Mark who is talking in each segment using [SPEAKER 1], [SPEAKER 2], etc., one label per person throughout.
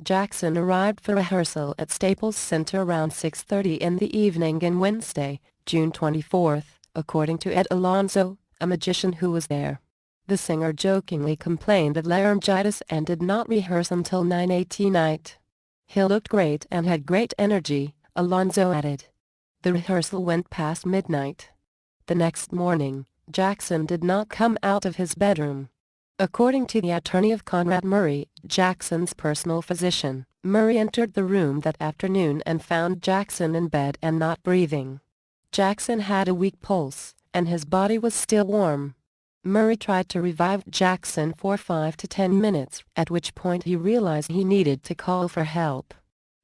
[SPEAKER 1] Jackson arrived for rehearsal at Staples Center around 6:30 in the evening on Wednesday, June 24, according to Ed Alonzo, a magician who was there. The singer jokingly complained of laryngitis and did not rehearse until 9:18 night. "He looked great and had great energy," Alonzo added. The rehearsal went past midnight. The next morning, Jackson did not come out of his bedroom. According to the attorney of Conrad Murray, Jackson's personal physician, Murray entered the room that afternoon and found Jackson in bed and not breathing. Jackson had a weak pulse, and his body was still warm. Murray tried to revive Jackson for 5 to 10 minutes, at which point he realized he needed to call for help.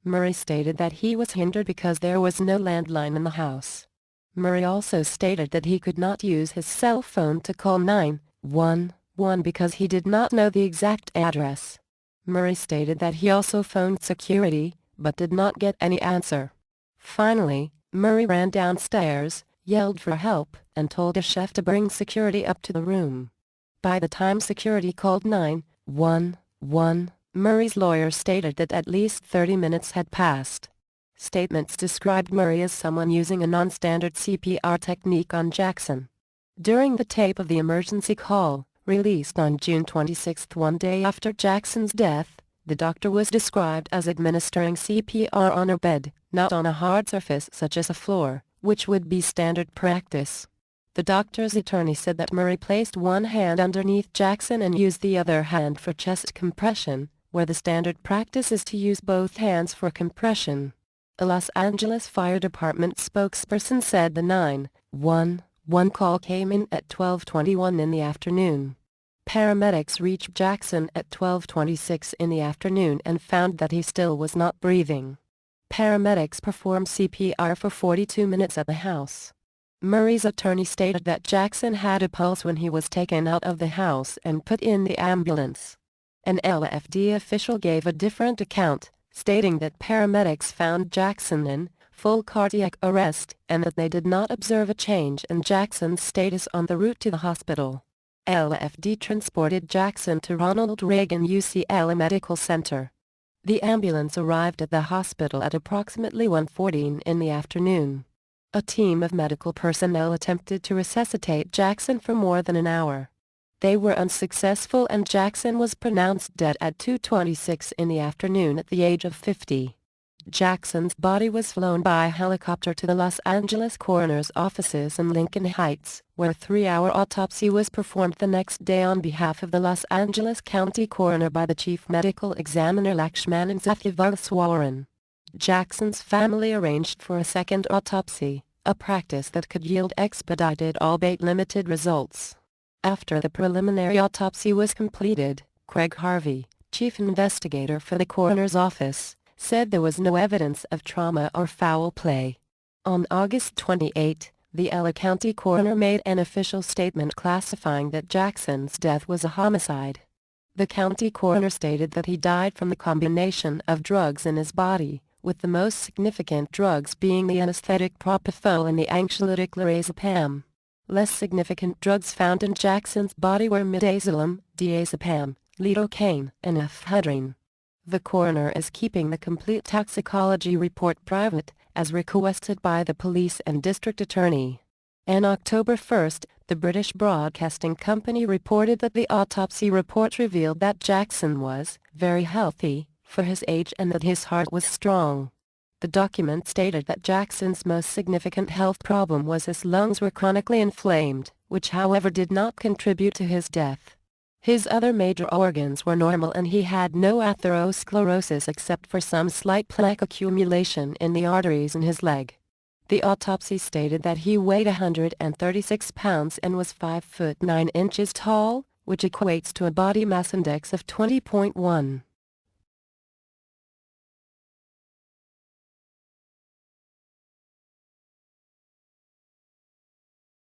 [SPEAKER 1] Murray stated that he was hindered because there was no landline in the house. Murray also stated that he could not use his cell phone to call 911 because he did not know the exact address. Murray stated that he also phoned security, but did not get any answer. Finally, Murray ran downstairs, yelled for help, and told a chef to bring security up to the room. By the time security called 911, Murray's lawyer stated that at least 30 minutes had passed. Statements described Murray as someone using a non-standard CPR technique on Jackson. During the tape of the emergency call, released on June 26, one day after Jackson's death, the doctor was described as administering CPR on a bed, not on a hard surface such as a floor, which would be standard practice. The doctor's attorney said that Murray placed one hand underneath Jackson and used the other hand for chest compression, where the standard practice is to use both hands for compression. A Los Angeles Fire Department spokesperson said the 911 call came in at 12:21 in the afternoon. Paramedics reached Jackson at 12:26 in the afternoon and found that he still was not breathing. Paramedics performed CPR for 42 minutes at the house. Murray's attorney stated that Jackson had a pulse when he was taken out of the house and put in the ambulance. An LAFD official gave a different account, stating that paramedics found Jackson in full cardiac arrest and that they did not observe a change in Jackson's status on the route to the hospital. LAFD transported Jackson to Ronald Reagan UCLA Medical Center. The ambulance arrived at the hospital at approximately 1:14 in the afternoon. A team of medical personnel attempted to resuscitate Jackson for more than an hour. They were unsuccessful and Jackson was pronounced dead at 2:26 in the afternoon at the age of 50. Jackson's body was flown by helicopter to the Los Angeles coroner's offices in Lincoln Heights, where a 3-hour autopsy was performed the next day on behalf of the Los Angeles County coroner by the chief medical examiner Lakshmanan Satyavaswaran. Jackson's family arranged for a second autopsy, a practice that could yield expedited albeit limited results. After the preliminary autopsy was completed, Craig Harvey, chief investigator for the coroner's office, said there was no evidence of trauma or foul play. On August 28, the LA County coroner made an official statement classifying that Jackson's death was a homicide. The county coroner stated that he died from the combination of drugs in his body, with the most significant drugs being the anesthetic propofol and the anxiolytic lorazepam. Less significant drugs found in Jackson's body were midazolam, diazepam, lidocaine, and ephedrine. The coroner is keeping the complete toxicology report private, as requested by the police and district attorney. On October 1, the British Broadcasting Company reported that the autopsy report revealed that Jackson was very healthy for his age and that his heart was strong. The document stated that Jackson's most significant health problem was his lungs were chronically inflamed, which however did not contribute to his death. His other major organs were normal and he had no atherosclerosis except for some slight plaque accumulation in the arteries in his leg. The autopsy stated that he weighed 136 pounds and was 5 foot 9 inches tall, which equates to a body mass index of 20.1.